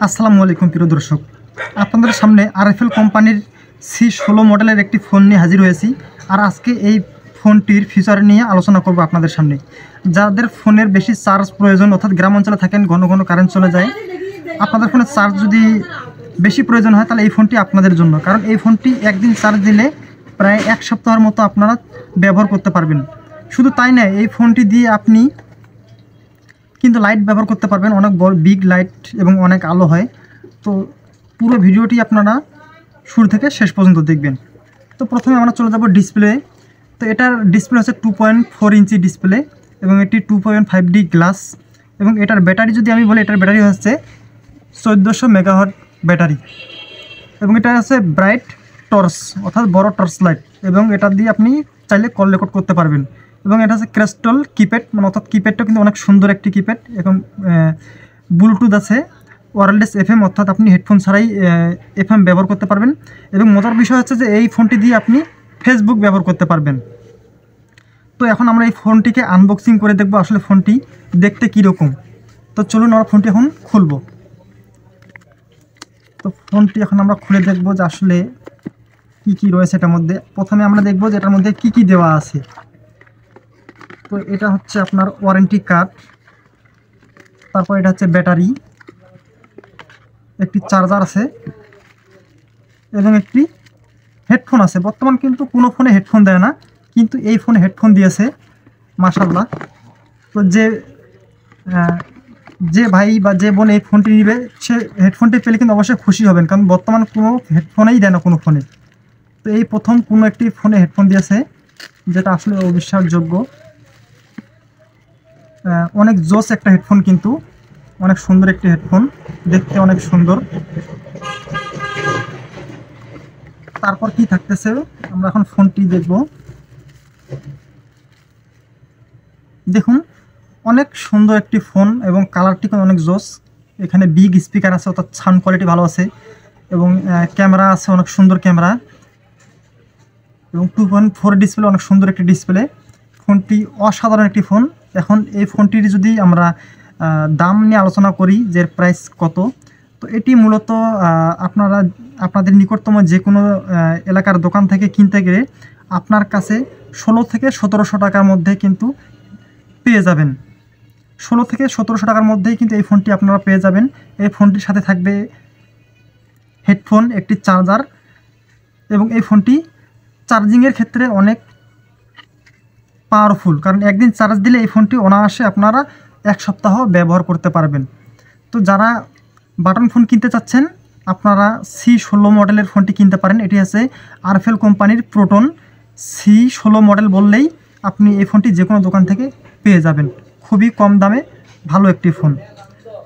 আসসালামু আলাইকুম প্রিয় দর্শক, আপনাদের সামনে আরএফএল কোম্পানির C16 মডেলের একটি ফোন নিয়ে হাজির হয়েছি। আর আজকে এই ফোনটির ফিচার নিয়ে আলোচনা করব আপনাদের সামনে। যাদের ফোনের বেশি চার্জ প্রয়োজন, অর্থাৎ গ্রাম অঞ্চলে থাকেন, ঘন ঘন কারেন্ট চলে যায়, আপনাদের ফোনের চার্জ যদি বেশি প্রয়োজন হয় তাহলে এই ফোনটি আপনাদের জন্য। কারণ এই ফোনটি একদিন চার্জ দিলে প্রায় এক সপ্তাহের মতো আপনারা ব্যবহার করতে পারবেন। শুধু তাই নয়, এই ফোনটি দিয়ে আপনি কিন্তু লাইট ব্যবহার করতে পারবেন, অনেক বড় বিগ লাইট এবং অনেক আলো হয়। তো পুরো ভিডিওটি আপনারা শুরু থেকে শেষ পর্যন্ত দেখবেন। তো প্রথমে আমরা চলে যাব ডিসপ্লে। তো এটার ডিসপ্লে হচ্ছে 2.4 ইঞ্চি ডিসপ্লে এবং এটি 2.5D গ্লাস। এবং এটার ব্যাটারি যদি আমি বলি, এটার ব্যাটারি হচ্ছে 1400 মেগাওয়াট ব্যাটারি এবং এটা আছে ব্রাইট টর্চ, অর্থাৎ বড় টর্চ লাইট, এবং এটা দিয়ে আপনি চাইলে কল রেকর্ড করতে পারবেন। এবং এটা হচ্ছে ক্রিস্টাল কিপ্যাড, মানে অর্থাৎ কিপ্যাডটা কিন্তু অনেক সুন্দর একটি কিপ্যাড। এবং ব্লুটুথ আছে, ওয়্যারলেস FM, অর্থাৎ আপনি হেডফোন ছাড়াই FM ব্যবহার করতে পারবেন। এবং মজার বিষয় হচ্ছে যে এই ফোনটি দিয়ে আপনি ফেসবুক ব্যবহার করতে পারবেন। তো এখন আমরা এই ফোনটিকে আনবক্সিং করে দেখব আসলে ফোনটি দেখতে কীরকম। তো চলুন আমরা ফোনটি এখন খুলব। তো ফোনটি এখন আমরা খুলে দেখব যে আসলে কী কী রয়েছে এটার মধ্যে। প্রথমে আমরা দেখব যে এটার মধ্যে কী কী দেওয়া আছে। তো এটা হচ্ছে আপনার ওয়ারেন্টি কার্ড, তারপর এটা হচ্ছে ব্যাটারি, একটি চার্জার আছে এবং একটি হেডফোন আছে। বর্তমান কিন্তু কোনো ফোনে হেডফোন দেয় না, কিন্তু এই ফোনে হেডফোন দিয়েছে, মাশাআল্লাহ। তো যে ভাই বা যে বোন এই ফোনটি নেবে, সে হেডফোনটি পেলে কিন্তু অবশ্যই খুশি হবেন, কারণ বর্তমান কোনো হেডফোনেই দেয় না কোনো ফোনে। তো এই প্রথম কোনো একটি ফোনে হেডফোন দিয়েছে, যেটা আসলে অবিশ্বাসযোগ্য। অনেক জোস একটা হেডফোন, কিন্তু অনেক সুন্দর একটি হেডফোন, দেখতে অনেক সুন্দর। তারপর কি থাকতেছে আমরা এখন ফোনটি দেখব। দেখুন, অনেক সুন্দর একটি ফোন এবং কালারটি অনেক জোস। এখানে বিগ স্পিকার আছে, অর্থাৎ সাউন্ড কোয়ালিটি ভালো আছে, এবং ক্যামেরা আছে, অনেক সুন্দর ক্যামেরা, এবং 2.4 ডিসপ্লে, অনেক সুন্দর একটি ডিসপ্লে। ফোনটি অসাধারণ একটি ফোন। এখন এই ফোনটির যদি আমরা দাম নিয়ে আলোচনা করি, যে প্রাইস কত, তো এটি মূলত আপনাদের নিকটতম যে কোনো এলাকার দোকান থেকে কিনতে গেলে আপনার কাছে 16 থেকে 1700 টাকার মধ্যে কিন্তু পেয়ে যাবেন। 16 থেকে 1700 টাকার মধ্যেই কিন্তু এই ফোনটি আপনারা পেয়ে যাবেন। এই ফোনটির সাথে থাকবে হেডফোন, একটি চার্জার, এবং এই ফোনটি চার্জিংয়ের ক্ষেত্রে অনেক পাওয়ারফুল, কারণ একদিন চার্জ দিলে এই ফোনটি অনায়াসে আপনারা এক সপ্তাহ ব্যবহার করতে পারবেন। তো যারা বাটন ফোন কিনতে চাচ্ছেন, আপনারা C16 মডেলের ফোনটি কিনতে পারেন। এটি আছে আরএফএল কোম্পানির প্রোটন C16 মডেল বললেই আপনি এই ফোনটি যে কোনো দোকান থেকে পেয়ে যাবেন, খুবই কম দামে ভালো একটি ফোন।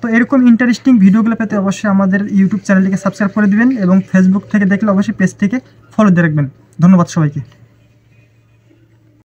তো এরকম ইন্টারেস্টিং ভিডিওগুলো পেতে অবশ্যই আমাদের ইউটিউব চ্যানেলটিকে সাবস্ক্রাইব করে দিবেন, এবং ফেসবুক থেকে দেখলে অবশ্যই পেজটিকে ফলো দিয়ে রাখবেন। ধন্যবাদ সবাইকে।